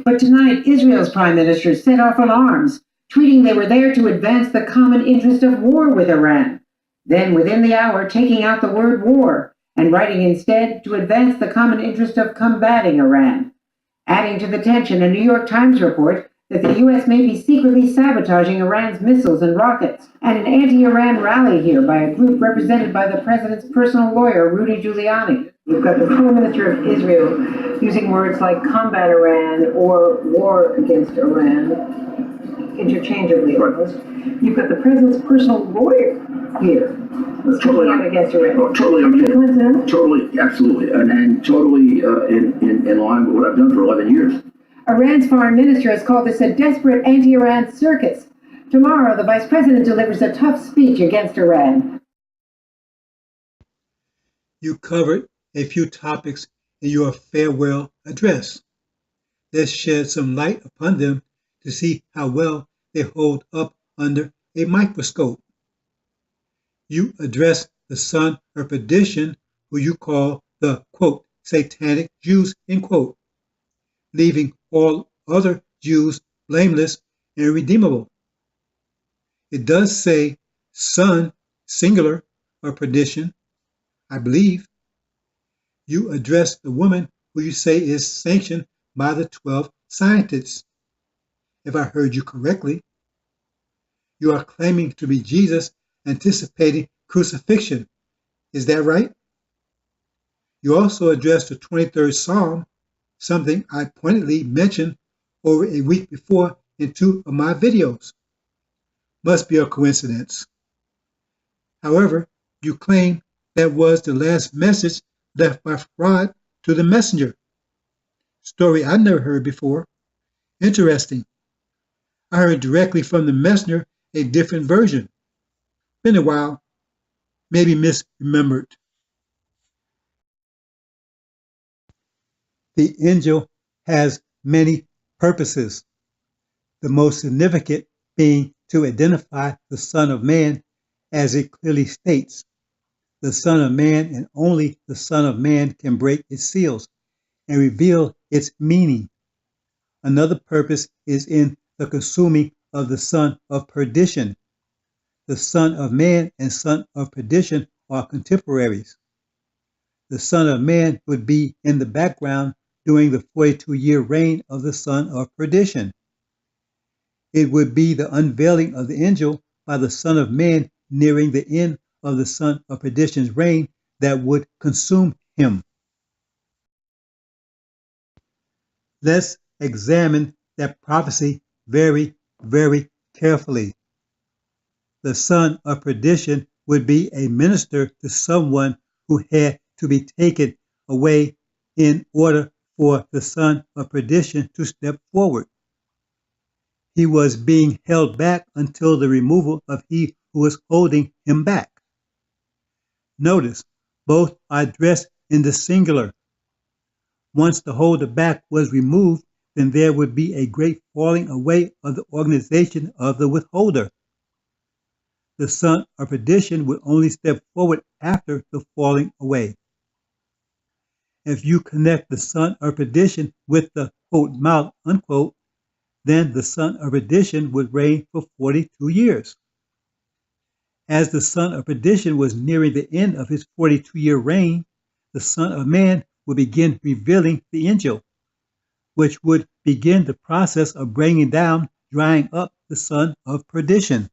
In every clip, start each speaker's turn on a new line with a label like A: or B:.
A: But tonight, Israel's prime minister set off alarms, tweeting they were there to advance the common interest of war with Iran. Then, within the hour, taking out the word war and writing instead to advance the common interest of combating Iran. Adding to the tension, a New York Times report that the U.S. may be secretly sabotaging Iran's missiles and rockets, and an anti-Iran rally here by a group represented by the president's personal lawyer, Rudy Giuliani. You've got the Prime Minister of Israel using words like combat Iran or war against Iran, interchangeably almost. You've got the president's personal lawyer here.
B: Totally
A: against Iran.
B: Oh, totally totally, absolutely, and totally in line with what I've done for 11 years.
A: Iran's foreign minister has called this a desperate anti-Iran circus. Tomorrow, the vice president delivers a tough speech against Iran.
C: You covered a few topics in your farewell address. Let's shed some light upon them to see how well they hold up under a microscope. You address the son of perdition, who you call the, quote, satanic Jews, end quote, leaving all other Jews blameless and redeemable. It does say son, singular, of perdition, I believe. You address the woman who you say is sanctioned by the 12 scientists, if I heard you correctly. You are claiming to be Jesus, anticipating crucifixion. Is that right? You also address the 23rd Psalm, something I pointedly mentioned over a week before in 2 of my videos. Must be a coincidence. However, you claim that was the last message left by fraud to the messenger. Story I never heard before. Interesting. I heard directly from the messenger a different version. Been a while. Maybe misremembered. The angel has many purposes, the most significant being to identify the Son of Man, as it clearly states. The Son of Man and only the Son of Man can break its seals and reveal its meaning. Another purpose is in the consuming of the son of perdition. The Son of Man and Son of Perdition are contemporaries. The Son of Man would be in the background during the 42-year reign of the Son of Perdition. It would be the unveiling of the angel by the Son of Man nearing the end of the Son of Perdition's reign that would consume him. Let's examine that prophecy very, very carefully. The Son of Perdition would be a minister to someone who had to be taken away in order for the Son of Perdition to step forward. He was being held back until the removal of he who was holding him back. Notice, both are addressed in the singular. Once the holder back was removed, then there would be a great falling away of the organization of the withholder. The Son of Perdition would only step forward after the falling away. If you connect the Son of Perdition with the quote mouth unquote, then the Son of Perdition would reign for 42 years. As the Son of Perdition was nearing the end of his 42-year reign, the Son of Man would begin revealing the angel, which would begin the process of bringing down, drying up the Son of Perdition.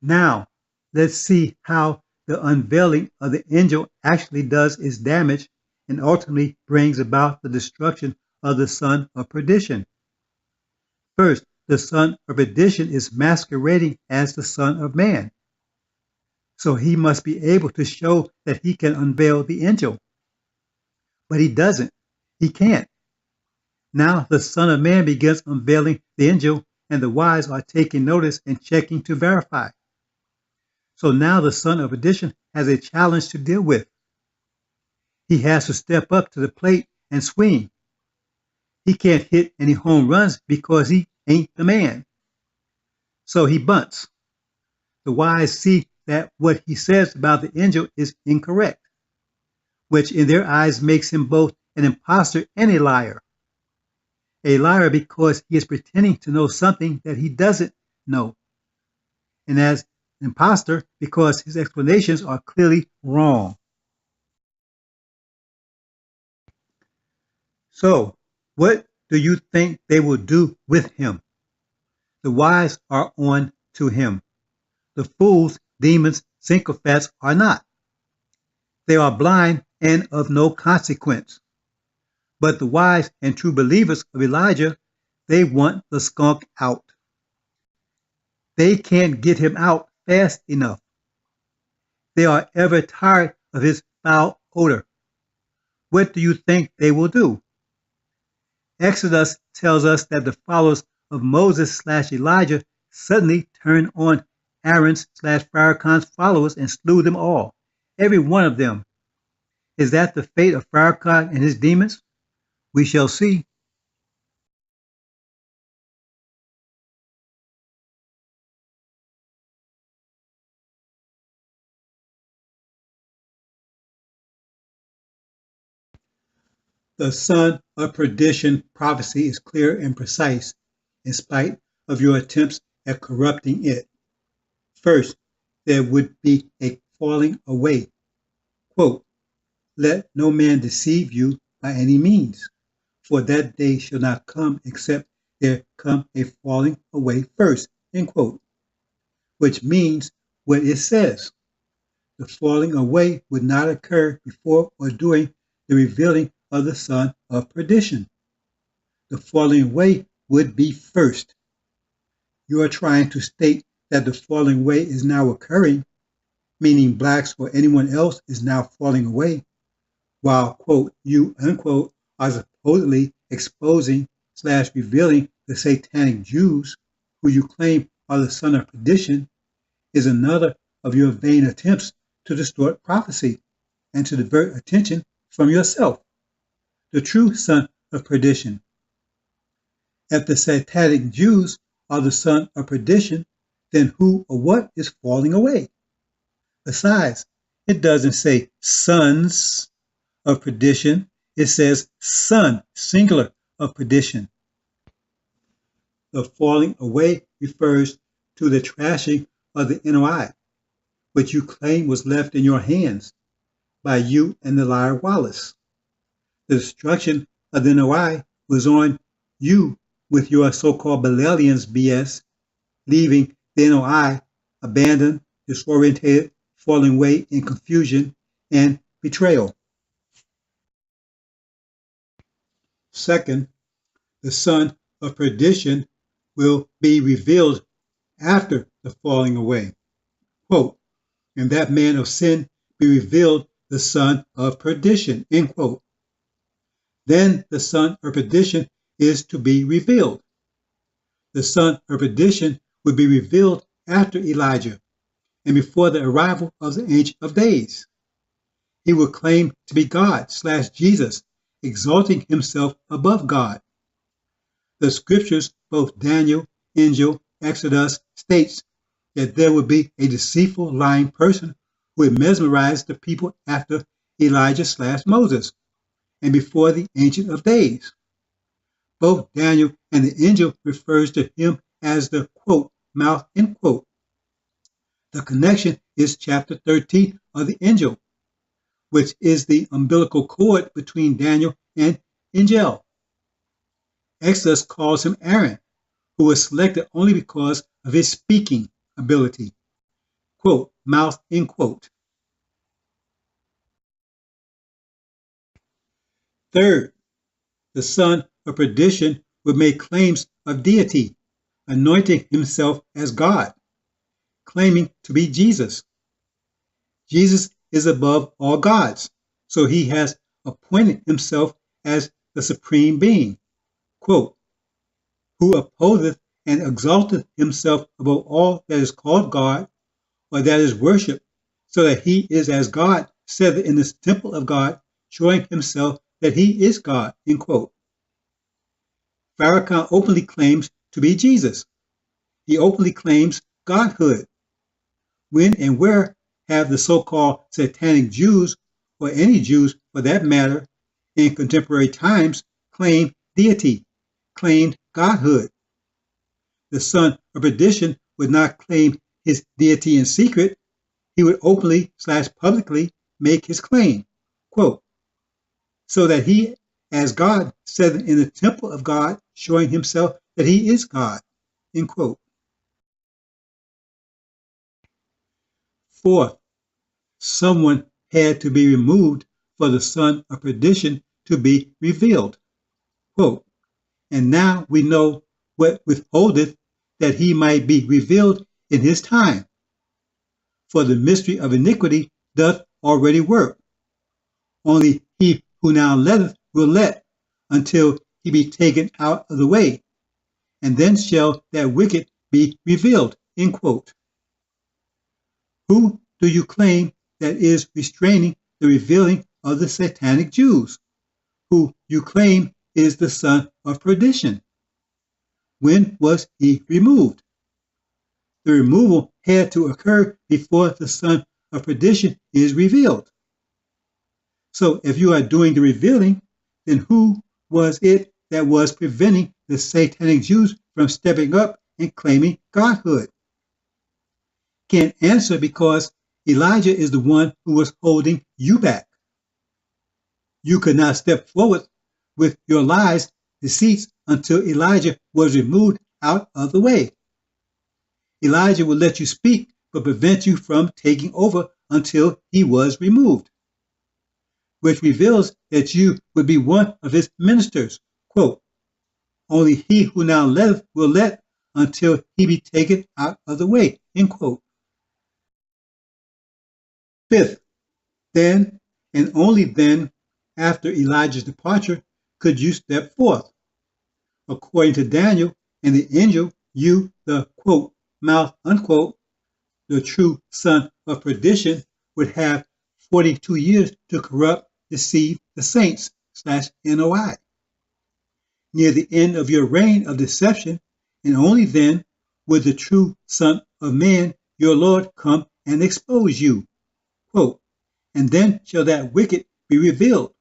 C: Now, let's see how the unveiling of the angel actually does its damage and ultimately brings about the destruction of the Son of Perdition. First, the Son of Perdition is masquerading as the Son of Man. So he must be able to show that he can unveil the angel. But he doesn't. He can't. Now the Son of Man begins unveiling the angel, and the wise are taking notice and checking to verify. So now the Son of Perdition has a challenge to deal with. He has to step up to the plate and swing. He can't hit any home runs because he ain't the man. So he bunts. The wise see that what he says about the angel is incorrect, which in their eyes makes him both an impostor and a liar. A liar because he is pretending to know something that he doesn't know, and as an impostor because his explanations are clearly wrong. So, what do you think they will do with him? The wise are on to him. The fools, demons, sycophants are not. They are blind and of no consequence. But the wise and true believers of Elijah, they want the skunk out. They can't get him out fast enough. They are ever tired of his foul odor. What do you think they will do? Exodus tells us that the followers of Moses/Elijah suddenly turned on Aaron's/Farrakhan's followers and slew them all, every one of them. Is that the fate of Farrakhan and his demons? We shall see. The son of perdition prophecy is clear and precise, in spite of your attempts at corrupting it. First, there would be a falling away. Quote, let no man deceive you by any means, for that day shall not come except there come a falling away first, end quote, which means what it says. The falling away would not occur before or during the revealing of the son of perdition. The falling away would be first. You are trying to state that the falling away is now occurring, meaning blacks or anyone else is now falling away, while, quote, you, unquote, are supposedly exposing/revealing the satanic Jews, who you claim are the son of perdition, is another of your vain attempts to distort prophecy and to divert attention from yourself, the true son of perdition. If the satanic Jews are the son of perdition, then who or what is falling away? Besides, it doesn't say sons of perdition, it says son, singular, of perdition. The falling away refers to the trashing of the NOI, which you claim was left in your hands by you and the liar Wallace. The destruction of the NOI was on you with your so-called Belialians BS, leaving the NOI abandoned, disorientated, falling away in confusion and betrayal. Second, the son of perdition will be revealed after the falling away. Quote, and that man of sin be revealed the son of perdition, end quote. Then the son of perdition is to be revealed. The son of perdition will be revealed after Elijah and before the arrival of the Ancient of Days. He will claim to be God/Jesus, exalting himself above God. The scriptures, both Daniel, AL-INJIL, Exodus, states that there would be a deceitful, lying person who would mesmerize the people after Elijah/Moses and before the Ancient of Days. Both Daniel and the AL-INJIL refers to him as the, quote, mouth, end quote. The connection is chapter 13 of the AL-INJIL, which is the umbilical cord between Daniel and AL-INJIL. Exodus calls him Aaron, who was selected only because of his speaking ability. Quote, mouth, end quote. Third, the son of perdition would make claims of deity, anointing himself as God, claiming to be Jesus. Jesus is above all gods, so he has appointed himself as the supreme being, quote, who opposeth and exalteth himself above all that is called God or that is worshipped, so that he is as God, said in this temple of God, showing himself that he is God, end quote. Farrakhan openly claims to be Jesus. He openly claims godhood. When and where have the so-called satanic Jews, or any Jews for that matter, in contemporary times claimed deity, claimed godhood. The son of perdition would not claim his deity in secret. He would openly/publicly make his claim, quote, so that he, as God, said in the temple of God, showing himself that he is God, end quote. Fourth, someone had to be removed for the son of perdition to be revealed, quote, and now we know what withholdeth, that he might be revealed in his time. For the mystery of iniquity doth already work. Only he who now letteth will let, until he be taken out of the way, and then shall that wicked be revealed, end quote. Who do you claim that is restraining the revealing of the satanic Jews, who you claim is the son of perdition? When was he removed? The removal had to occur before the son of perdition is revealed. So if you are doing the revealing, then who was it that was preventing the satanic Jews from stepping up and claiming godhood? Can't answer because Elijah is the one who was holding you back. You could not step forward with your lies, deceits, until Elijah was removed out of the way. Elijah would let you speak, but prevent you from taking over until he was removed, which reveals that you would be one of his ministers. Quote, only he who now letteth will let, until he be taken out of the way. End quote. Fifth, then, and only then, after Elijah's departure, could you step forth. According to Daniel and the angel, you, the quote, mouth, unquote, the true son of perdition, would have 42 years to corrupt, deceive the saints/NOI. Near the end of your reign of deception, and only then would the true Son of Man, your Lord, come and expose you. Quote, and then shall that wicked be revealed,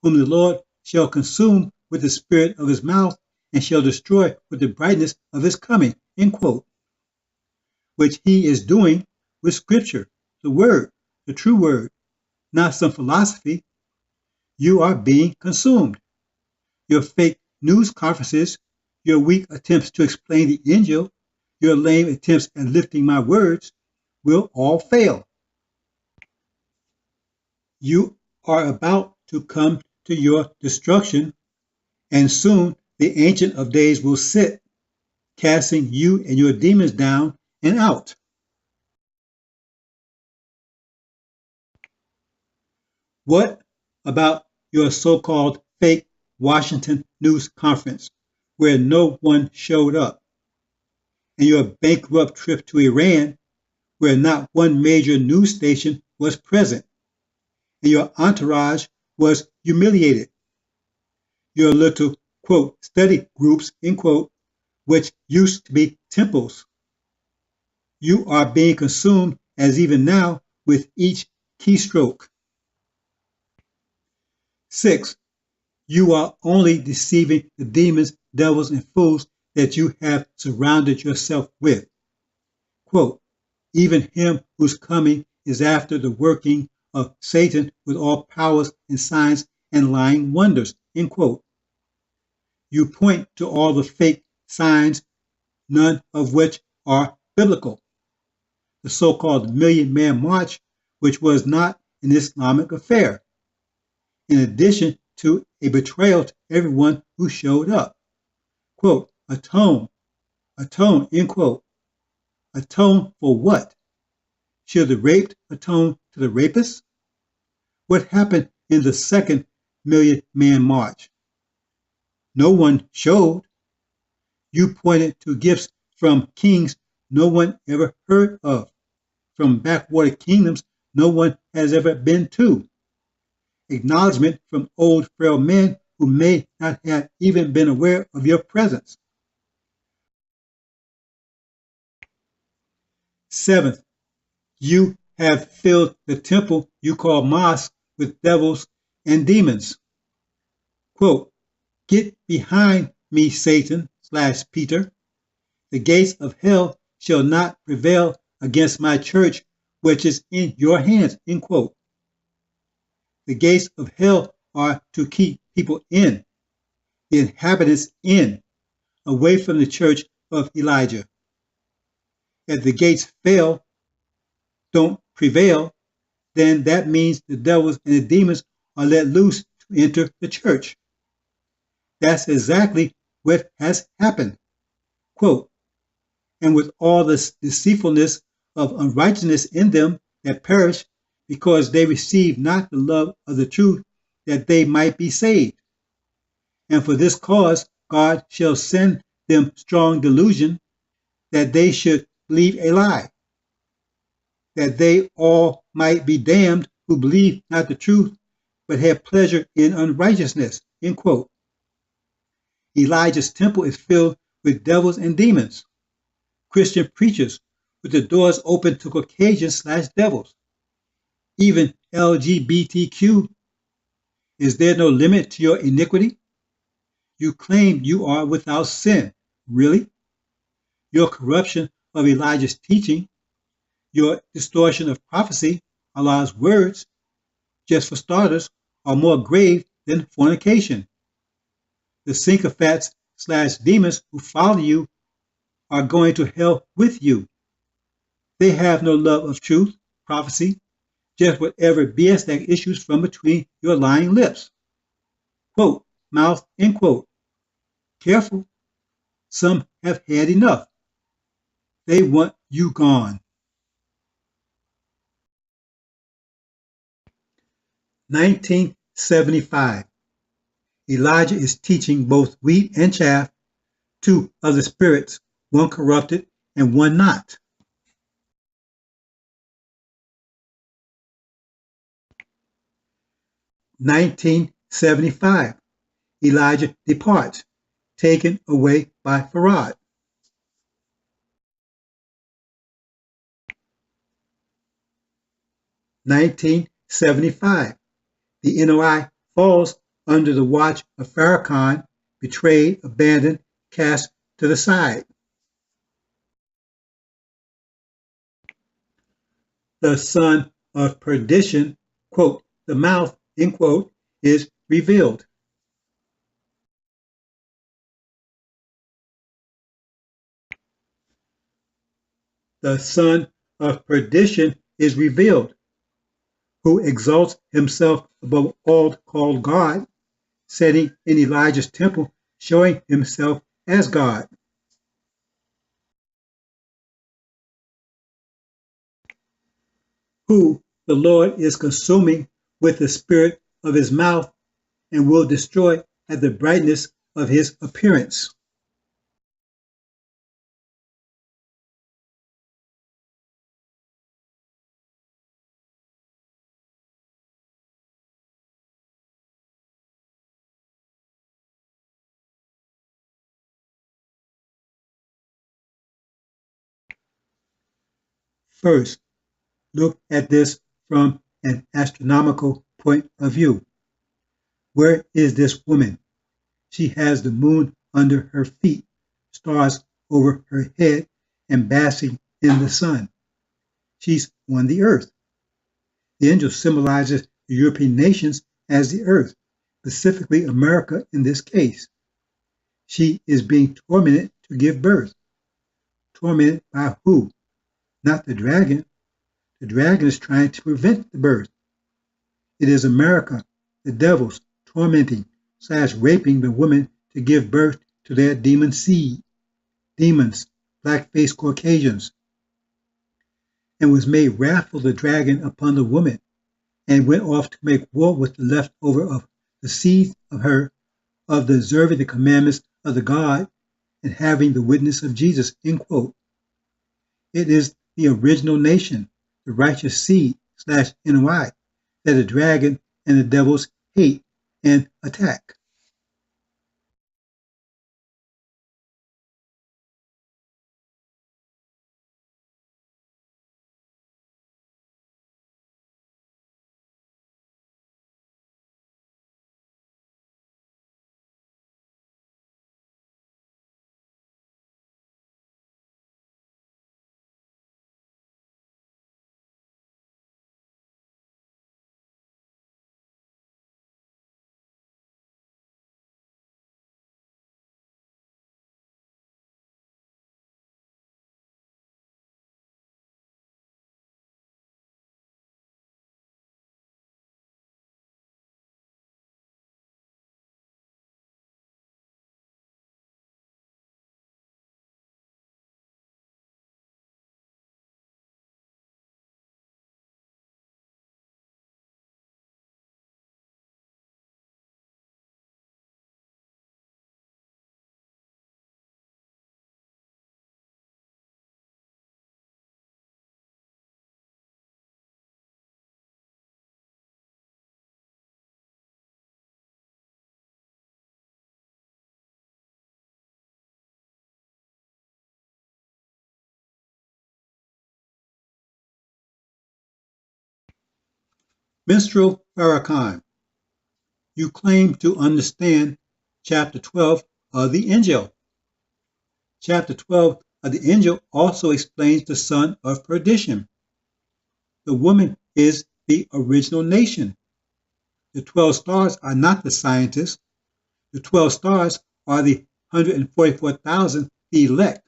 C: whom the Lord shall consume with the spirit of his mouth, and shall destroy with the brightness of his coming. End quote. Which he is doing with Scripture, the Word, the true Word, not some philosophy. You are being consumed. Your fake news conferences, your weak attempts to explain the Injil, your lame attempts at lifting my words will all fail. You are about to come to your destruction, and soon the Ancient of Days will sit, casting you and your demons down and out. What about your so-called fake Washington news conference, where no one showed up, and your bankrupt trip to Iran, where not one major news station was present, and your entourage was humiliated? Your little, quote, study groups, end quote, which used to be temples. You are being consumed as even now with each keystroke. 6. You are only deceiving the demons, devils, and fools that you have surrounded yourself with. Quote, even him whose coming is after the working of Satan with all powers and signs and lying wonders. End quote. You point to all the fake signs, none of which are biblical. The so-called Million Man March, which was not an Islamic affair, in addition to a betrayal to everyone who showed up. Quote, atone, end quote. Atone for what? Should the raped atone to the rapist? What happened in the second Million Man March? No one showed. You pointed to gifts from kings no one ever heard of, from backwater kingdoms no one has ever been to. Acknowledgement from old frail men who may not have even been aware of your presence. 7th, you have filled the temple you call mosque with devils and demons. Quote, "Get behind me, Satan / Peter. The gates of hell shall not prevail against my church, which is in your hands." End quote. The gates of hell are to keep people in, the inhabitants in, away from the church of Elijah. If the gates fail, don't prevail, then that means the devils and the demons are let loose to enter the church. That's exactly what has happened. Quote, "And with all this deceitfulness of unrighteousness in them that perish, because they receive not the love of the truth, that they might be saved. And for this cause God shall send them strong delusion, that they should believe a lie, that they all might be damned who believe not the truth, but have pleasure in unrighteousness." End quote. Elijah's temple is filled with devils and demons. Christian preachers with the doors open to Caucasians / devils. Even LGBTQ. Is there no limit to your iniquity? You claim you are without sin. Really? Your corruption of Elijah's teaching, your distortion of prophecy, Allah's words, just for starters, are more grave than fornication. The sycophants / demons who follow you are going to hell with you. They have no love of truth, prophecy, just whatever BS that issues from between your lying lips. Quote, mouth, end quote. Careful, some have had enough. They want you gone. 1975. Elijah is teaching both wheat and chaff, two of the spirits, one corrupted and one not. 1975. Elijah departs, taken away by Farad. 1975. The NOI falls under the watch of Farrakhan, betrayed, abandoned, cast to the side. The son of perdition, quote, the mouth, end quote, is revealed. The son of perdition is revealed, who exalts himself above all called God, sitting in Elijah's temple, showing himself as God. Who the Lord is consuming with the spirit of his mouth and will destroy at the brightness of his appearance. First, look at this from an astronomical point of view. Where is this woman? She has the moon under her feet, stars over her head, and basking in the sun. She's on the earth. The angel symbolizes the European nations as the earth, specifically America in this case. She is being tormented to give birth. Tormented by who? Not the dragon. The dragon is trying to prevent the birth. It is America, the devils, tormenting / raping the women to give birth to their demon seed. Demons, black-faced Caucasians. And was made wrathful the dragon upon the woman, and went off to make war with the leftover of the seed of her, of the observing the commandments of the God, and having the witness of Jesus, end quote. It is the original nation, the righteous seed / NOI, that the dragon and the devils hate and attack. Minstrel Farrakhan, you claim to understand chapter 12 of the Injil. Chapter 12 of the Injil also explains the son of perdition. The woman is the original nation. The 12 stars are not the scientists. The 12 stars are the 144,000, the elect,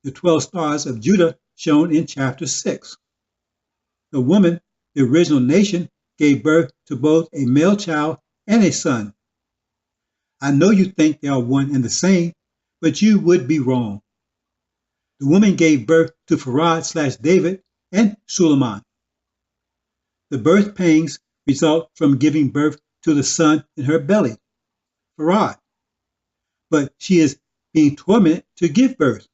C: the 12 stars of Judah shown in chapter 6. The woman, the original nation, gave birth to both a male child and a son. I know you think they are one and the same, but you would be wrong. The woman gave birth to Farad/David and Suleiman. The birth pangs result from giving birth to the son in her belly, Farad. But she is being tormented to give birth.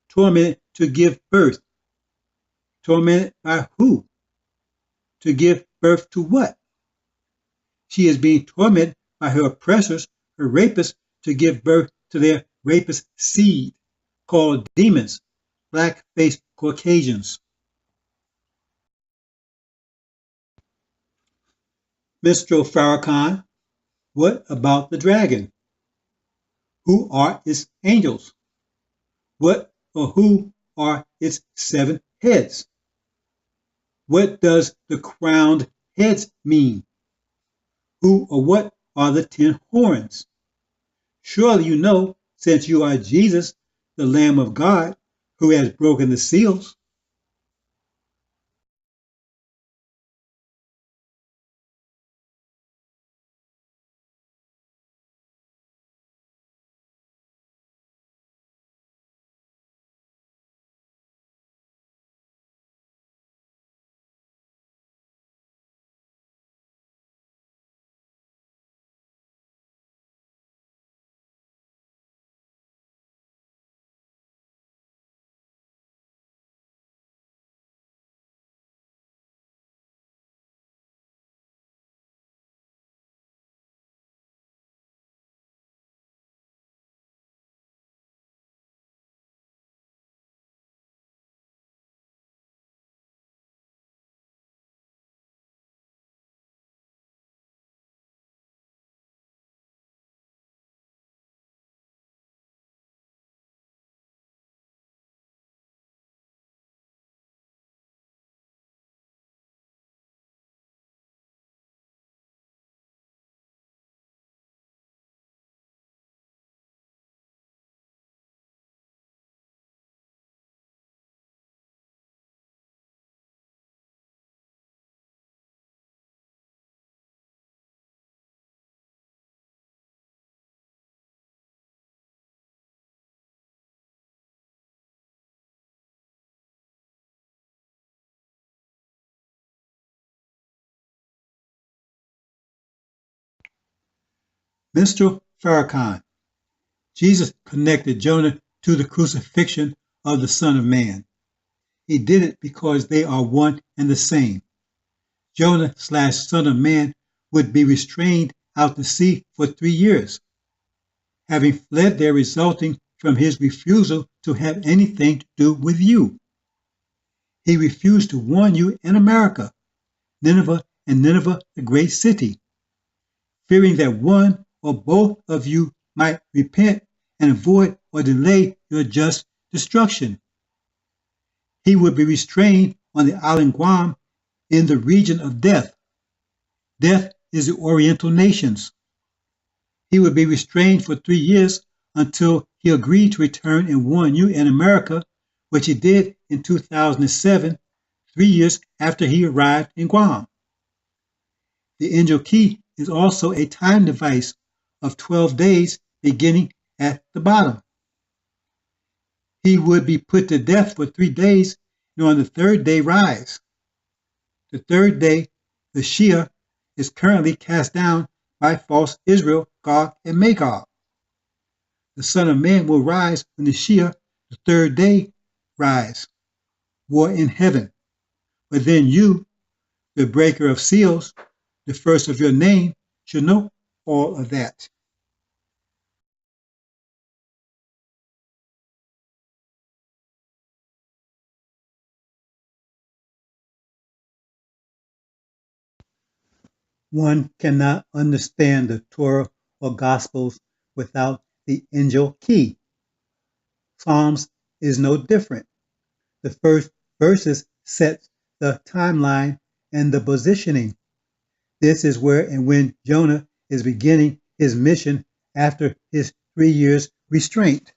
C: Tormented to give birth. Tormented by who? To give birth to what? She is being tormented by her oppressors, her rapists, to give birth to their rapist seed, called demons, black-faced Caucasians. Mr. Farrakhan, what about the dragon? Who are its angels? What or who are its 7 heads? What does the crowned heads mean? Who or what are the 10 horns? Surely you know, since you are Jesus, the Lamb of God, who has broken the seals. Mr. Farrakhan, Jesus connected Jonah to the crucifixion of the Son of Man. He did it because they are one and the same. Jonah/Son of Man would be restrained out to sea for 3 years, having fled there resulting from his refusal to have anything to do with you. He refused to warn you in America, Nineveh the great city, fearing that one or both of you might repent and avoid or delay your just destruction. He would be restrained on the island Guam in the region of death. Death is the Oriental nations. He would be restrained for 3 years until he agreed to return and warn you in America, which he did in 2007, 3 years after he arrived in Guam. The angel key is also a time device of 12 days beginning at the bottom. He would be put to death for 3 days and on the 3rd day rise. The 3rd day, the Shia, is currently cast down by false Israel, Gog and Magog. The Son of Man will rise when the Shia, the 3rd day, rise. War in heaven. But then you, the breaker of seals, the first of your name, should know all of that. One cannot understand the Torah or Gospels without the Angel key. Psalms is no different. The first verses set the timeline and the positioning. This is where and when Jonah is beginning his mission after his 3 years restraint.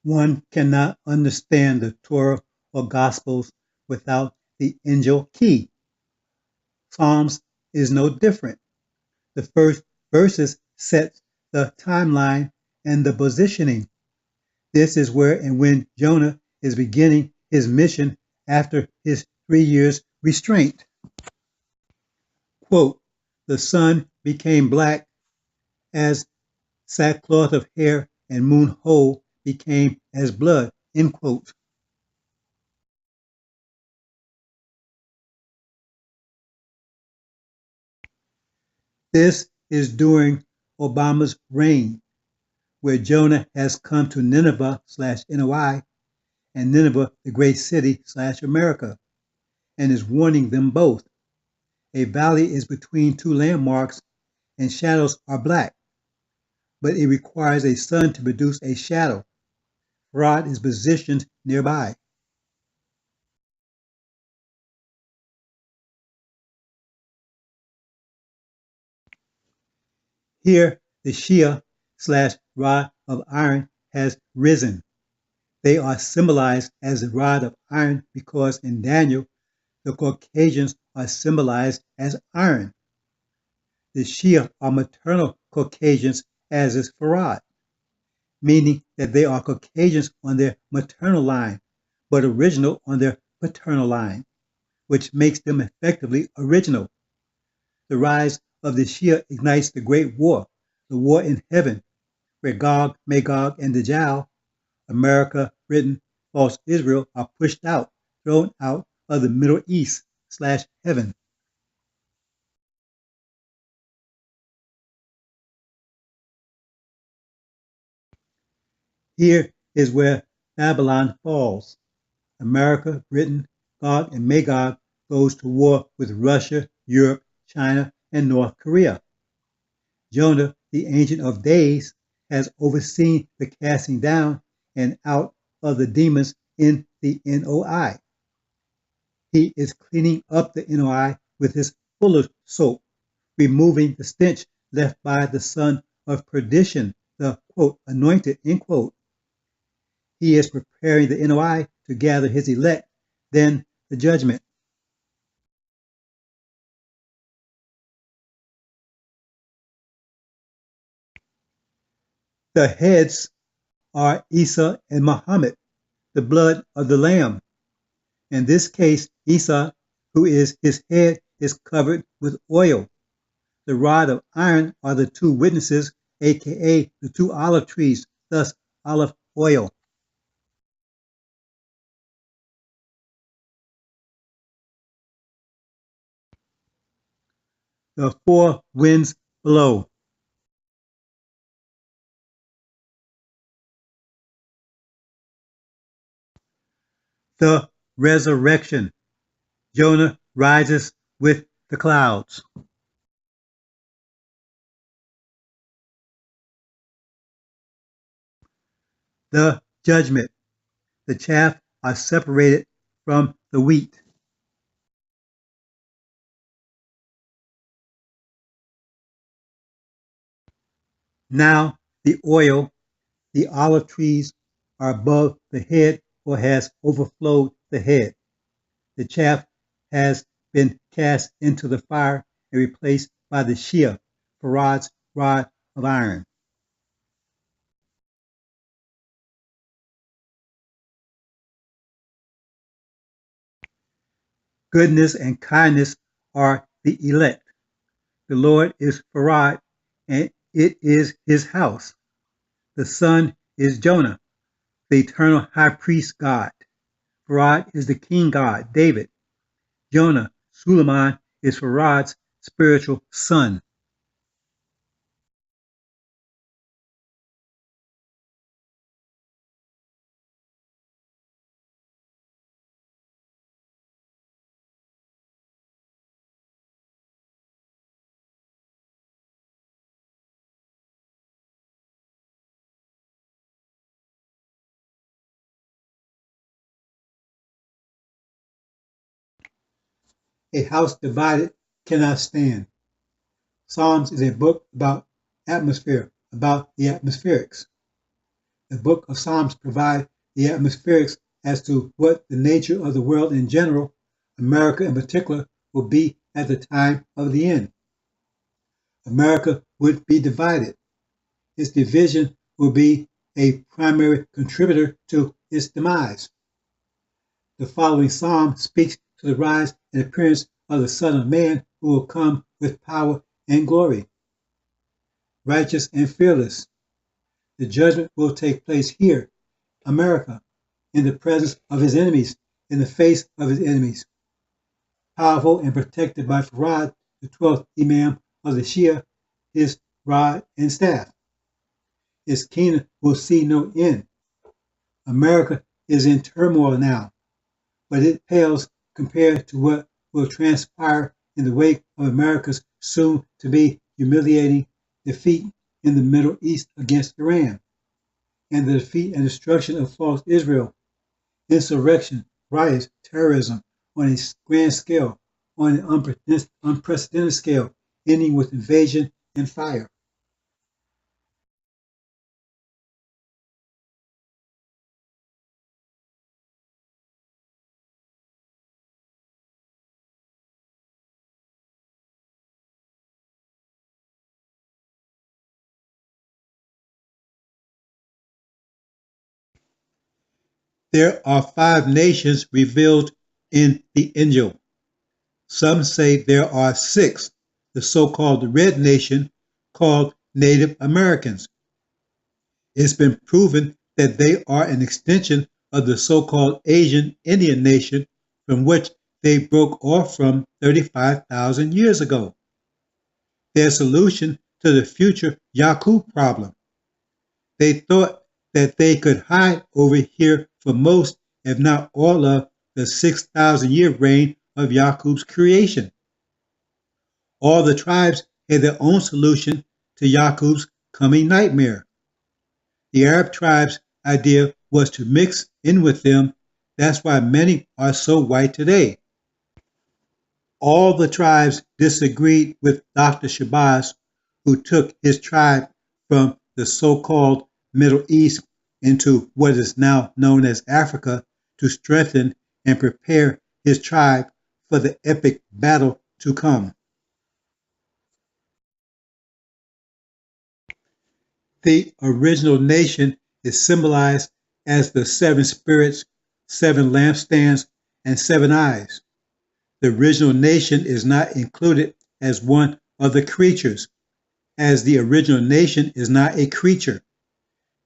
C: One cannot understand the Torah or Gospels without the Angel key. Psalms is no different. The first verses set the timeline and the positioning. This is where and when Jonah is beginning his mission after his 3 years restraint. Quote, the sun became black as sackcloth of hair and moon hole became as blood, end quote. This is during Obama's reign, where Jonah has come to Nineveh/NOI and Nineveh, the great city/America, and is warning them both. A valley is between two landmarks and shadows are black, but it requires a sun to produce a shadow. Rod is positioned nearby. Here, the Shia/rod of iron has risen. They are symbolized as the rod of iron because in Daniel, the Caucasians are symbolized as iron. The Shia are maternal Caucasians, as is Farad, meaning that they are Caucasians on their maternal line, but original on their paternal line, which makes them effectively original. The rise of the Shia ignites the Great War, the war in heaven, where Gog, Magog, and Dajjal, America, Britain, false Israel, are pushed out, thrown out of the Middle East/heaven. Here is where Babylon falls. America, Britain, Gog, and Magog goes to war with Russia, Europe, China, and North Korea. Jonah, the Ancient of Days, has overseen the casting down and out of the demons in the NOI. He is cleaning up the NOI with his fuller's soap, removing the stench left by the son of perdition, the quote, anointed, end quote. He is preparing the NOI to gather his elect, then the judgment. The heads are Isa and Muhammad, the blood of the Lamb. In this case, Isa, who is his head, is covered with oil. The rod of iron are the two witnesses, aka the two olive trees, thus olive oil. The four winds blow. The resurrection. Jonah rises with the clouds. The judgment. The chaff are separated from the wheat. Now the oil, the olive trees are above the head or has overflowed the head. The chaff has been cast into the fire and replaced by the Shia, Farad's rod of iron. Goodness and kindness are the elect. The Lord is Farad, and it is his house. The Son is Jonah, the eternal high priest God. Farad is the king God, David. Jonah, Suleiman, is Farad's spiritual son. A house divided cannot stand. Psalms is a book about atmosphere, about the atmospherics. The book of Psalms provides the atmospherics as to what the nature of the world in general, America in particular, will be at the time of the end. America would be divided. Its division will be a primary contributor to its demise. The following psalm speaks to the rise and appearance of the Son of Man who will come with power and glory. Righteous and fearless. The judgment will take place here, America, in the presence of his enemies, in the face of his enemies. Powerful and protected by Farad, the 12th Imam of the Shia, his rod and staff. His kingdom will see no end. America is in turmoil now, but it pales compared to what will transpire in the wake of America's soon-to-be humiliating defeat in the Middle East against Iran, and the defeat and destruction of false Israel, insurrection, riots, terrorism on a grand scale, on an unprecedented scale, ending with invasion and fire. There are 5 nations revealed in the AL-INJIL. Some say there are 6, the so-called Red Nation, called Native Americans. It's been proven that they are an extension of the so-called Asian Indian nation from which they broke off from 35,000 years ago. Their solution to the future Yakub problem. They thought that they could hide over here for most, if not all of, the 6,000-year reign of Yakub's creation. All the tribes had their own solution to Yakub's coming nightmare. The Arab tribes' idea was to mix in with them. That's why many are so white today. All the tribes disagreed with Dr. Shabazz, who took his tribe from the so-called Middle East into what is now known as Africa to strengthen and prepare his tribe for the epic battle to come. The original nation is symbolized as the 7 spirits, 7 lampstands, and 7 eyes. The original nation is not included as one of the creatures, as the original nation is not a creature.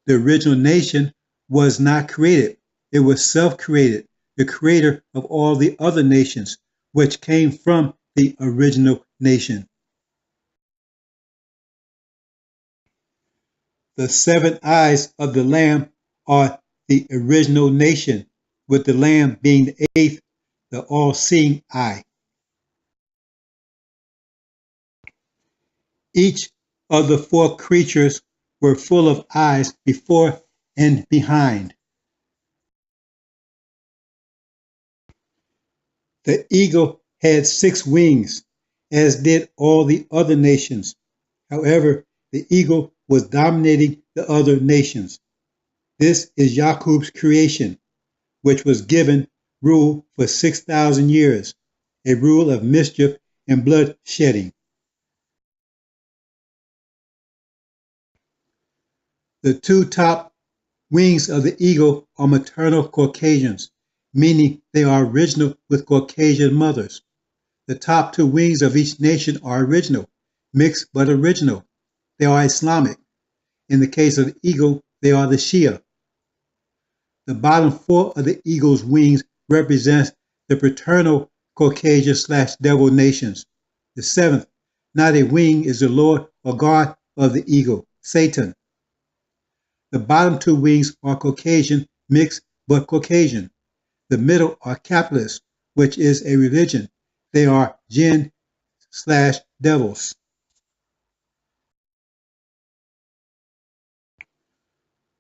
C: The original nation was not created. It was self-created, the creator of all the other nations, which came from the original nation. The 7 eyes of the Lamb are the original nation, with the Lamb being the 8th, the all-seeing eye. Each of the 4 creatures were full of eyes before and behind. The eagle had 6 wings, as did all the other nations. However, the eagle was dominating the other nations. This is Yakub's creation, which was given rule for 6,000 years, a rule of mischief and bloodshedding. The 2 top wings of the eagle are maternal Caucasians, meaning they are original with Caucasian mothers. The top 2 wings of each nation are original, mixed but original. They are Islamic. In the case of the eagle, they are the Shia. The bottom 4 of the eagle's wings represents the paternal Caucasian/devil nations. The 7th, not a wing, is the Lord or God of the eagle, Satan. The bottom 2 wings are Caucasian, mixed but Caucasian. The middle are capitalists, which is a religion. They are jinn/devils.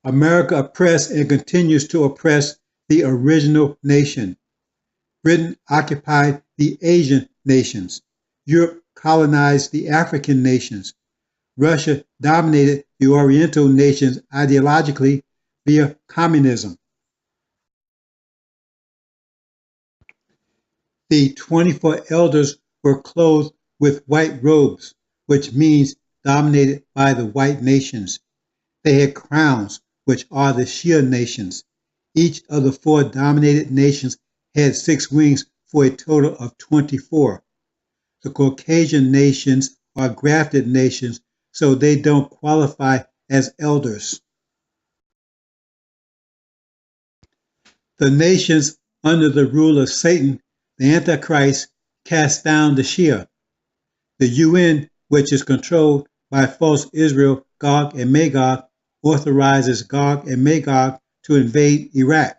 C: America oppressed and continues to oppress the original nation. Britain occupied the Asian nations. Europe colonized the African nations. Russia dominated the Oriental nations ideologically via communism. The 24 elders were clothed with white robes, which means dominated by the white nations. They had crowns, which are the Shia nations. Each of the four dominated nations had 6 wings for a total of 24. The Caucasian nations are grafted nations, so they don't qualify as elders. The nations under the rule of Satan, the Antichrist, cast down the Shia. The UN, which is controlled by false Israel, Gog and Magog, authorizes Gog and Magog to invade Iraq,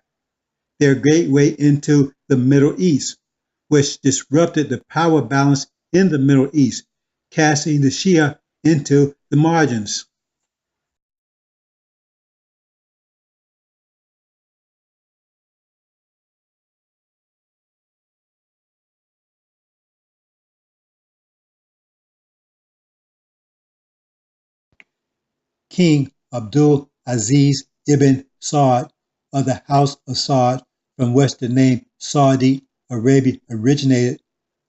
C: their gateway into the Middle East, which disrupted the power balance in the Middle East, casting the Shia into the margins. King Abdul Aziz ibn Saud of the House of Saud, from which the name Saudi Arabia originated,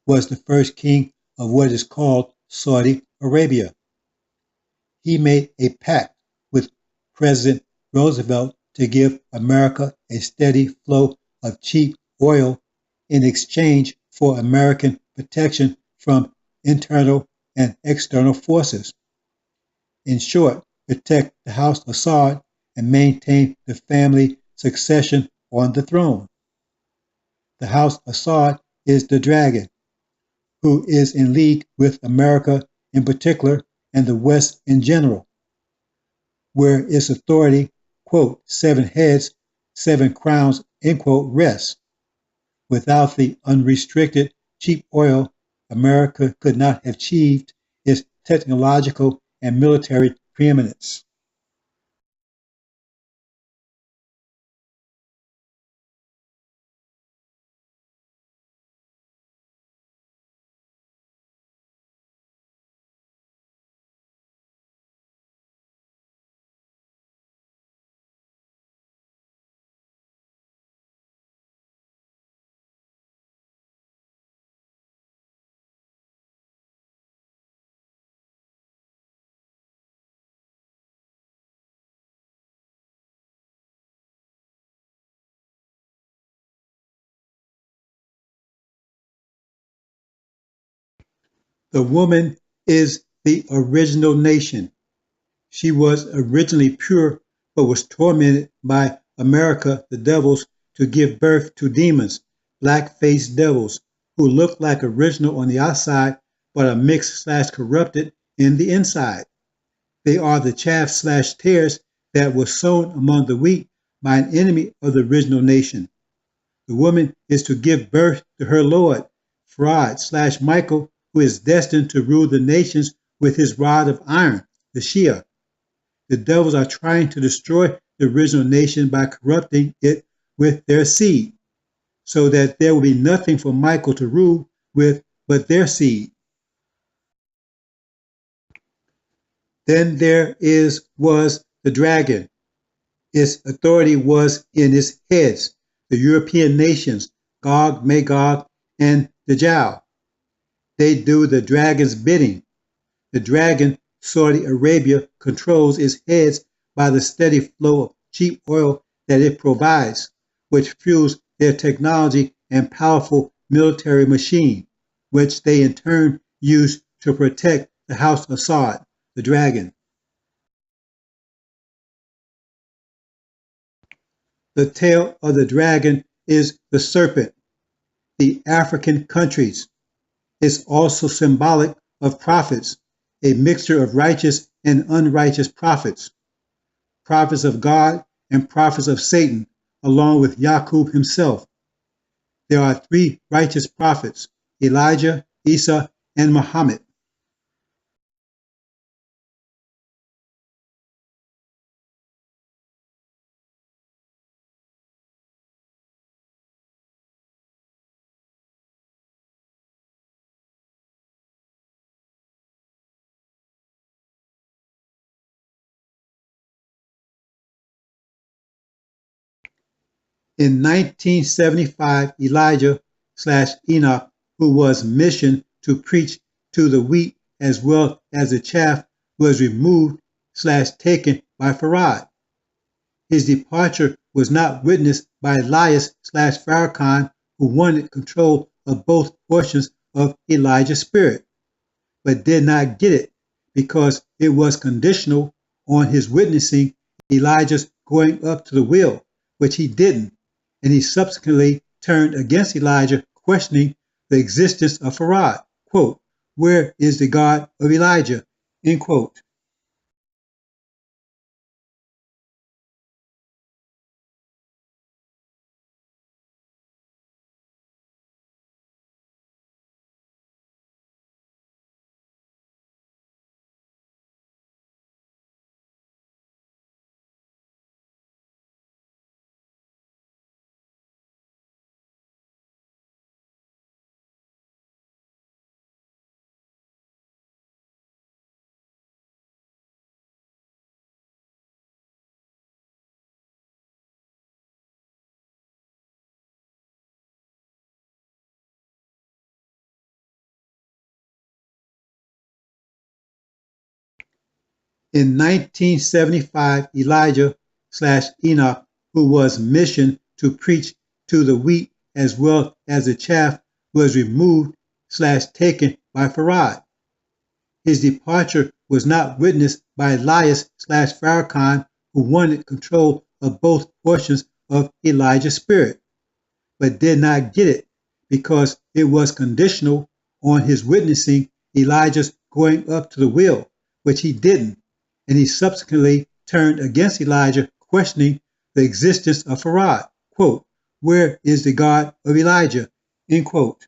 C: was the first king of what is called Saudi Arabia. He made a pact with President Roosevelt to give America a steady flow of cheap oil in exchange for American protection from internal and external forces. In short, protect the House of Saud and maintain the family succession on the throne. The House of Saud is the dragon, who is in league with America in particular and the West in general, where its authority, quote, 7 heads, 7 crowns, end quote, rests. Without the unrestricted cheap oil, America could not have achieved its technological and military preeminence. The woman is the original nation. She was originally pure, but was tormented by America, the devils, to give birth to demons, black-faced devils, who look like original on the outside, but are mixed/corrupted in the inside. They are the chaff/tares that were sown among the wheat by an enemy of the original nation. The woman is to give birth to her Lord, Fraud/Michael, who is destined to rule the nations with his rod of iron, the Shia. The devils are trying to destroy the original nation by corrupting it with their seed, so that there will be nothing for Michael to rule with but their seed. Then was the dragon. Its authority was in its heads, the European nations, Gog, Magog, and Dajjal. They do the dragon's bidding. The dragon, Saudi Arabia, controls its heads by the steady flow of cheap oil that it provides, which fuels their technology and powerful military machine, which they in turn use to protect the House of Saud, the dragon. The tail of the dragon is the serpent. The African countries is also symbolic of prophets, a mixture of righteous and unrighteous prophets, prophets of God and prophets of Satan, along with Yaqub himself. There are 3 righteous prophets, Elijah, Isa, and Muhammad. In 1975, Elijah slash Enoch, who was missioned to preach to the wheat as well as the chaff, was removed slash taken by Farad. His departure was not witnessed by Elias slash Farrakhan, who wanted control of both portions of Elijah's spirit, but did not get it because it was conditional on his witnessing Elijah's going up to the wheel, which he didn't, and he subsequently turned against Elijah, questioning the existence of Farad. Quote, "Where is the God of Elijah?" End quote. In 1975, Elijah slash Enoch, who was missioned to preach to the wheat as well as the chaff, was removed slash taken by Farad. His departure was not witnessed by Elias slash Farrakhan, who wanted control of both portions of Elijah's spirit, but did not get it because it was conditional on his witnessing Elijah's going up to the wheel, which he didn't, and he subsequently turned against Elijah, questioning the existence of Farad. Quote, "Where is the God of Elijah?" End quote.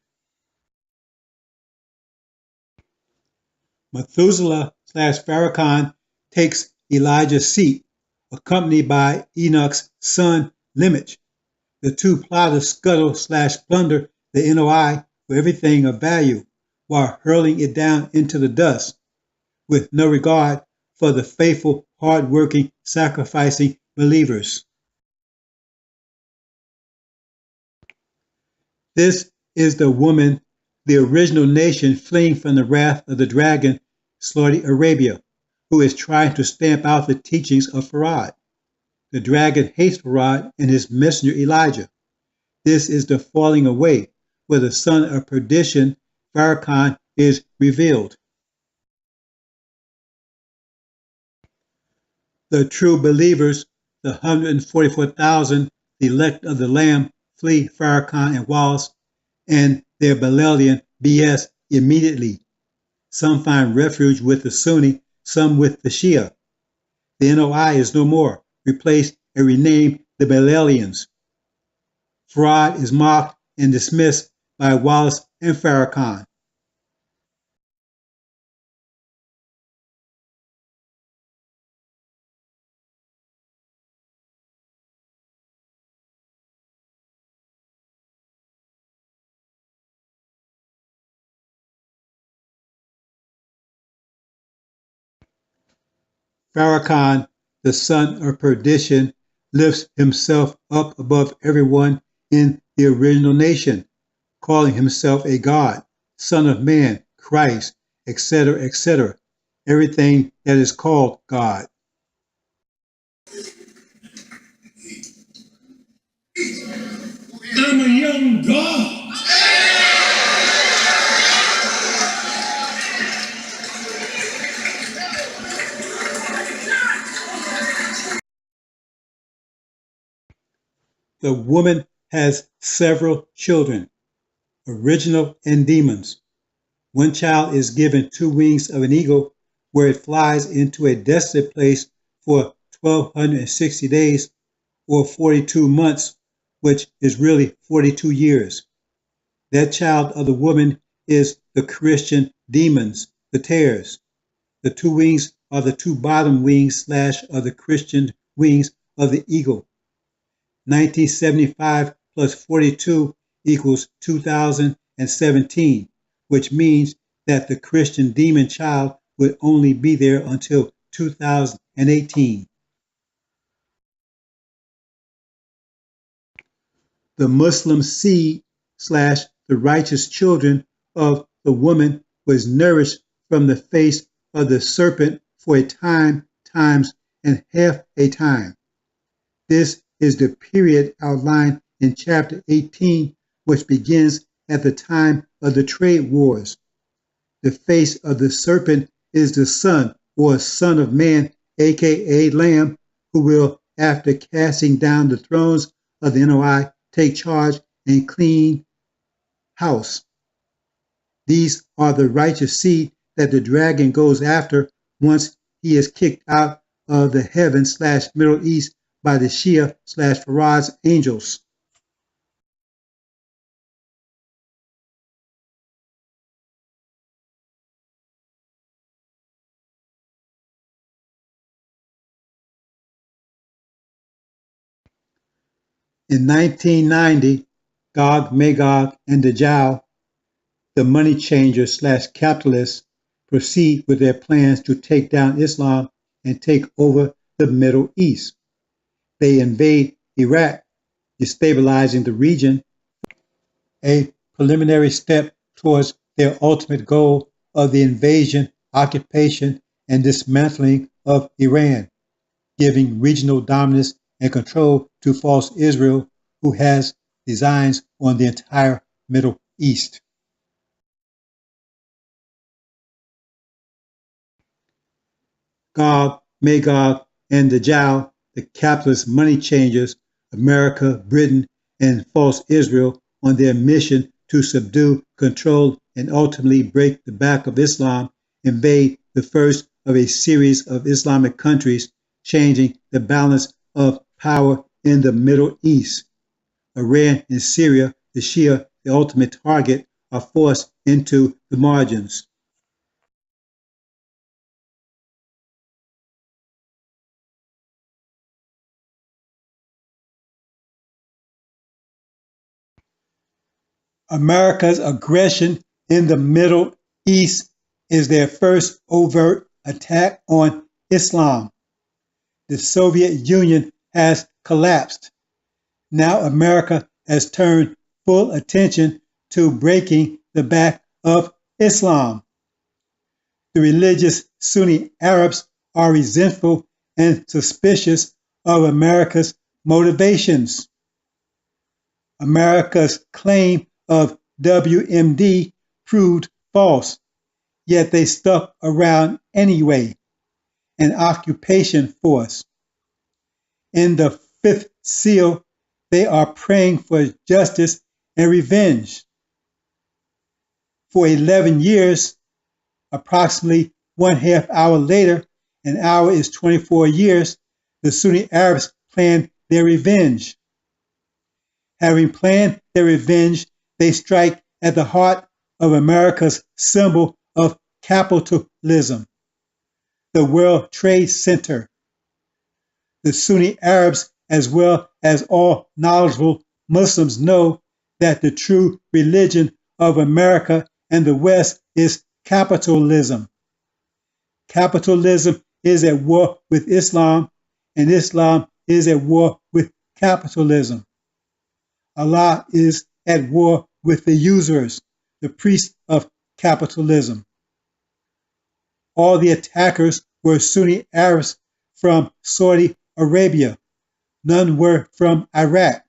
C: Methuselah slash Farrakhan takes Elijah's seat, accompanied by Enoch's son Limich. The two plot to scuttle slash plunder the NOI for everything of value, while hurling it down into the dust, with no regard for the faithful, hard-working, sacrificing believers. This is the woman, the original nation fleeing from the wrath of the dragon, Saudi Arabia, who is trying to stamp out the teachings of Farad. The dragon hates Farad and his messenger Elijah. This is the falling away, where the son of perdition, Farrakhan, is revealed. The true believers, the 144,000, the elect of the Lamb, flee Farrakhan and Wallace and their Balaelian BS immediately. Some find refuge with the Sunni, some with the Shia. The NOI is no more, replaced and renamed the Balaelians. Farad is mocked and dismissed by Wallace and Farrakhan. Farrakhan, the son of perdition, lifts himself up above everyone in the original nation, calling himself a god, son of man, Christ, etc., etc., everything that is called God.
D: I'm a young God.
C: The woman has several children, original and demons. One child is given 2 wings of an eagle, where it flies into a desolate place for 1,260 days, or 42 months, which is really 42 years. That child of the woman is the Christian demons, the tares. The 2 wings are the 2 bottom wings slash of the Christian wings of the eagle. 1975 plus 42 equals 2017, which means that the Christian demon child would only be there until 2018. The Muslim seed slash the righteous children of the woman was nourished from the face of the serpent for a time, times, and half a time. This is the period outlined in chapter 18, which begins at the time of the trade wars. The face of the serpent is the son or son of man, aka Lamb, who will, after casting down the thrones of the NOI, take charge and clean house. These are the righteous seed that the dragon goes after once he is kicked out of the heaven slash Middle East by the Shia slash Farad's angels. In 1990, Gog, Magog, and Dajjal, the money changers slash capitalists, proceed with their plans to take down Islam and take over the Middle East. They invade Iraq, destabilizing the region, a preliminary step towards their ultimate goal of the invasion, occupation, and dismantling of Iran, giving regional dominance and control to false Israel, who has designs on the entire Middle East. Gog, Magog, and Dajjal, the capitalist money changers, America, Britain, and false Israel, on their mission to subdue, control, and ultimately break the back of Islam, invade the first of a series of Islamic countries, changing the balance of power in the Middle East. Iran and Syria, the Shia, the ultimate target, are forced into the margins. America's aggression in the Middle East is their first overt attack on Islam. The Soviet Union has collapsed. Now America has turned full attention to breaking the back of Islam. The religious Sunni Arabs are resentful and suspicious of America's motivations. America's claim of WMD proved false, yet they stuck around anyway, an occupation force. In the fifth seal, they are praying for justice and revenge. For 11 years, approximately 1/2 hour later, an hour is 24 years, the Sunni Arabs planned their revenge. Having planned their revenge, they strike at the heart of America's symbol of capitalism, the World Trade Center. The Sunni Arabs, as well as all knowledgeable Muslims, know that the true religion of America and the West is capitalism. Capitalism is at war with Islam, and Islam is at war with capitalism. Allah is at war with the usurers, the priests of capitalism. All the attackers were Sunni Arabs from Saudi Arabia. None were from Iraq.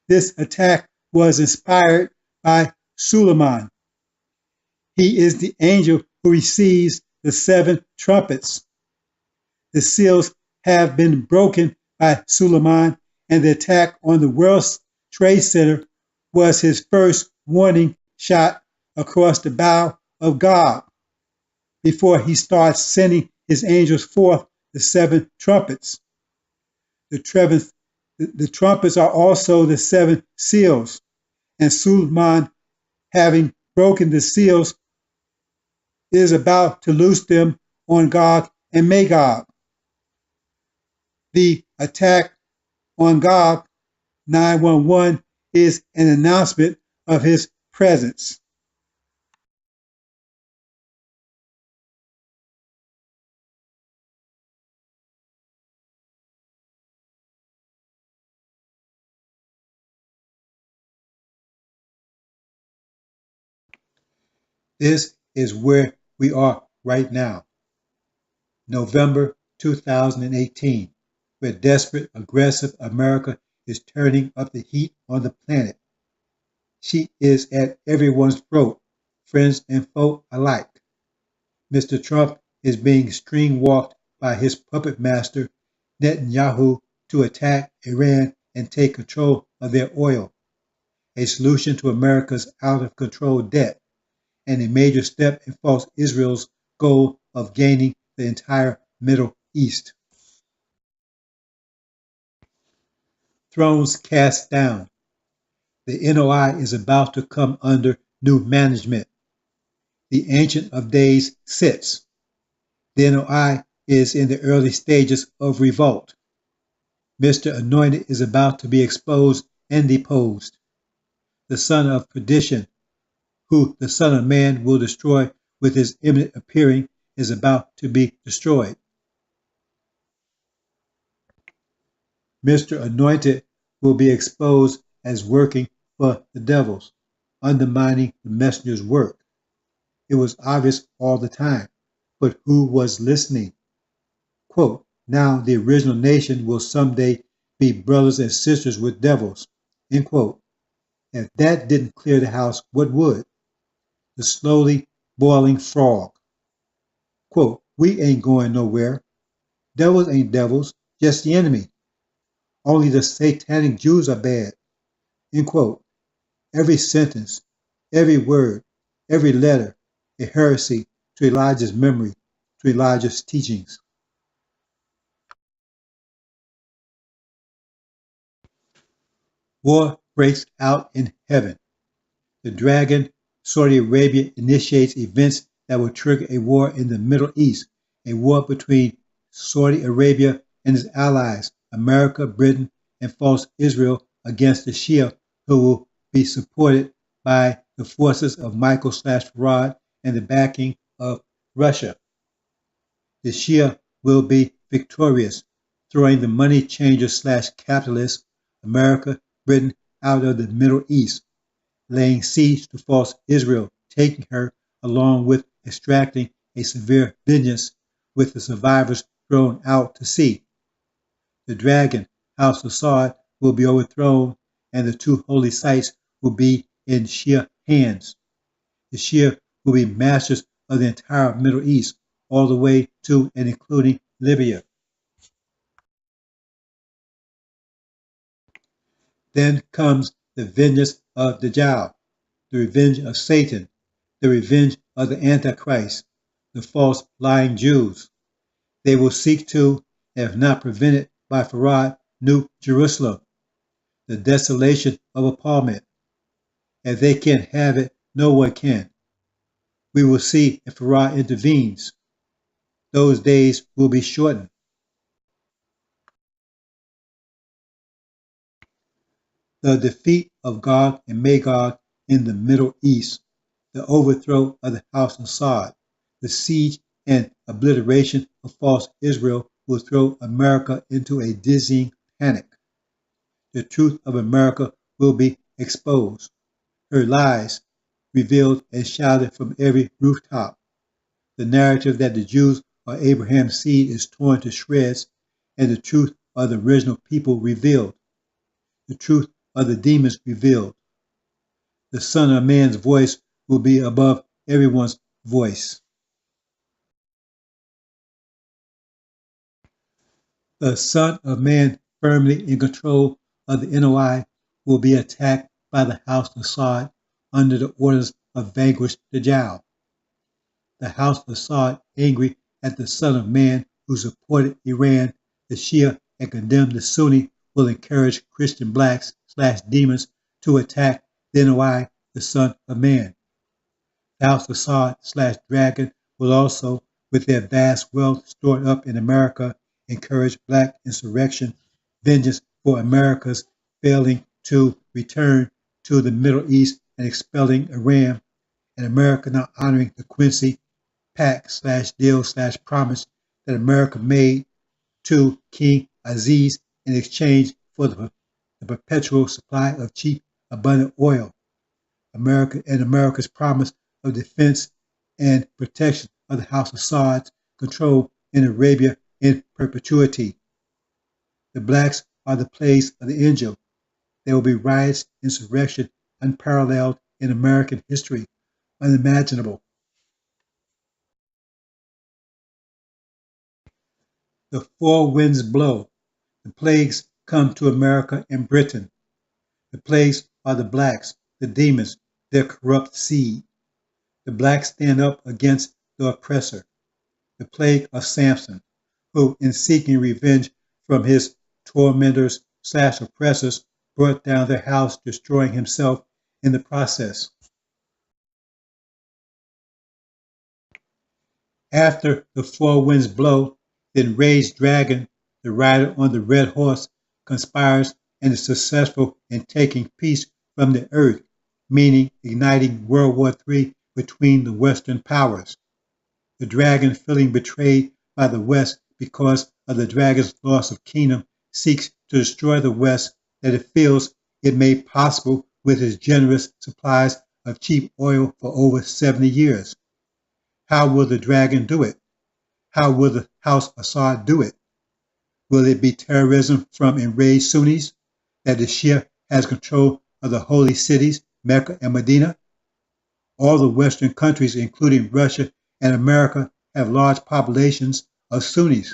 C: This attack was inspired by Suleiman. He is the angel who receives the 7 trumpets. The seals have been broken by Suleiman, and the attack on the World Trade Center was his first warning shot across the bow of God before he starts sending his angels forth the 7 trumpets. The trumpets are also the 7 seals, and Suleiman, having broken the seals, is about to loose them on Gog and Magog. The attack on Gog 911 is an announcement of his presence. This is where we are right now. November 2018, where desperate, aggressive America is turning up the heat on the planet. She is at everyone's throat, friends and foe alike. Mr. Trump is being string-walked by his puppet master, Netanyahu, to attack Iran and take control of their oil, a solution to America's out-of-control debt, and a major step in false Israel's goal of gaining the entire Middle East. Thrones cast down. The NOI is about to come under new management. The Ancient of Days sits. The NOI is in the early stages of revolt. Mr. Anointed is about to be exposed and deposed. The son of perdition, who the Son of Man will destroy with his imminent appearing, is about to be destroyed. Mr. Anointed will be exposed as working for the devils, undermining the messenger's work. It was obvious all the time, but who was listening? Quote, now the original nation will someday be brothers and sisters with devils. End quote. If that didn't clear the house, what would? The slowly boiling frog. Quote, we ain't going nowhere. Devils ain't devils, just the enemy. Only the satanic Jews are bad. End quote. Every sentence, every word, every letter, a heresy to Elijah's memory, to Elijah's teachings. War breaks out in heaven. The dragon, Saudi Arabia, initiates events that will trigger a war in the Middle East, a war between Saudi Arabia and its allies, America, Britain, and false Israel against the Shia, who will be supported by the forces of Michael/Farad and the backing of Russia. The Shia will be victorious, throwing the money changer/capitalist America, Britain out of the Middle East, laying siege to false Israel, taking her along with extracting a severe vengeance with the survivors thrown out to sea. The dragon, House of Saud, will be overthrown, and the two holy sites will be in Shia hands. The Shia will be masters of the entire Middle East, all the way to and including Libya. Then comes the vengeance of Dajjal, the revenge of Satan, the revenge of the Antichrist, the false lying Jews. They will seek to, if not prevented by Farad, New Jerusalem, the desolation of appallment. If they can't have it, no one can. We will see if Farad intervenes. Those days will be shortened. The defeat of Gog and Magog in the Middle East, the overthrow of the House of Saud, the siege and obliteration of false Israel will throw America into a dizzying panic. The truth of America will be exposed, her lies revealed and shouted from every rooftop. The narrative that the Jews are Abraham's seed is torn to shreds, and the truth of the original people revealed. The truth of the demons revealed. The Son of Man's voice will be above everyone's voice. The Son of Man, firmly in control of the NOI, will be attacked by the House of Saud under the orders of vanquished Dajjal. The House of Saud, angry at the Son of Man who supported Iran, the Shia, and condemned the Sunni, will encourage Christian blacks/demons to attack the NOI, the Son of Man. The House of Saud/Dragon will also, with their vast wealth stored up in America, encourage black insurrection, vengeance for America's failing to return to the Middle East and expelling Iran, and America not honoring the Quincy pact/deal/promise that America made to King Aziz in exchange for the perpetual supply of cheap, abundant oil. America's promise of defense and protection of the House of Saud's control in Arabia in perpetuity. The blacks are the plagues of the angel. There will be riots, insurrection, unparalleled in American history, unimaginable. The four winds blow. The plagues come to America and Britain. The plagues are the blacks, the demons, their corrupt seed. The blacks stand up against the oppressor. The plague of Samson, who, in seeking revenge from his tormentors/oppressors, brought down their house, destroying himself in the process. After the four winds blow, the enraged dragon, the rider on the red horse, conspires and is successful in taking peace from the earth, meaning igniting World War III between the Western powers. The dragon, feeling betrayed by the West because of the dragon's loss of kingdom, seeks to destroy the West that it feels it made possible with its generous supplies of cheap oil for over 70 years. How will the dragon do it? How will the House of Saud do it? Will it be terrorism from enraged Sunnis, that the Shia has control of the holy cities, Mecca and Medina? All the Western countries, including Russia and America, have large populations of Sunnis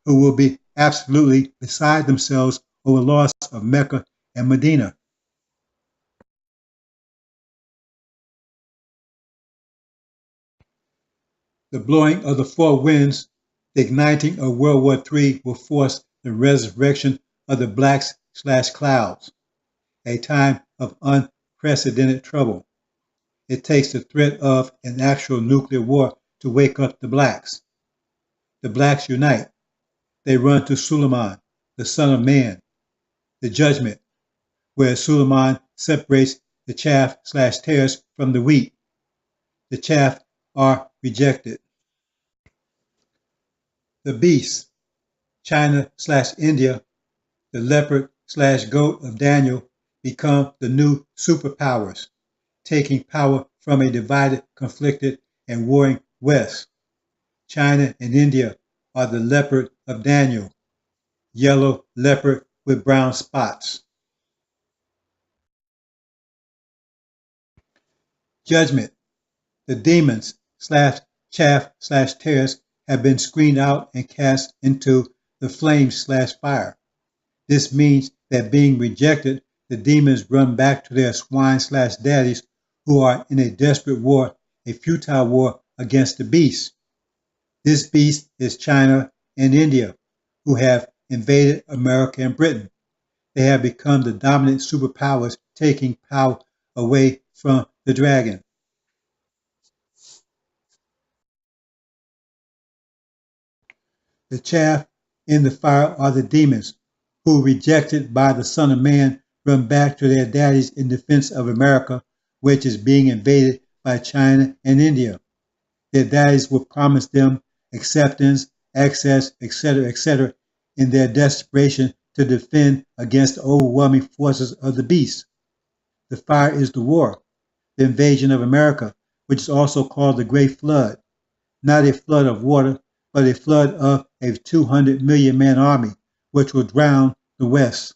C: who will be absolutely beside themselves over the loss of Mecca and Medina. The blowing of the four winds, the igniting of World War III, will force the resurrection of the blacks/clouds, a time of unprecedented trouble. It takes the threat of an actual nuclear war to wake up the blacks. The blacks unite. They run to Suleiman, the son of man, the judgment, where Suleiman separates the chaff/tares from the wheat. The chaff are rejected. The beast, China/India, the leopard/goat of Daniel, become the new superpowers, taking power from a divided, conflicted, and warring West. China and India are the leopard of Daniel, yellow leopard with brown spots. Judgment, the demons/chaff/tares have been screened out and cast into the flames/fire. This means that being rejected, the demons run back to their swine/daddies who are in a desperate war, a futile war against the beast. This beast is China and India, who have invaded America and Britain. They have become the dominant superpowers, taking power away from the dragon. The chaff in the fire are the demons, who, rejected by the Son of Man, run back to their daddies in defense of America, which is being invaded by China and India. Their daddies will promise them acceptance, access, etc., in their desperation to defend against the overwhelming forces of the beast. The fire is the war, the invasion of America, which is also called the Great Flood. Not a flood of water, but a flood of a 200 million man army, which will drown the West.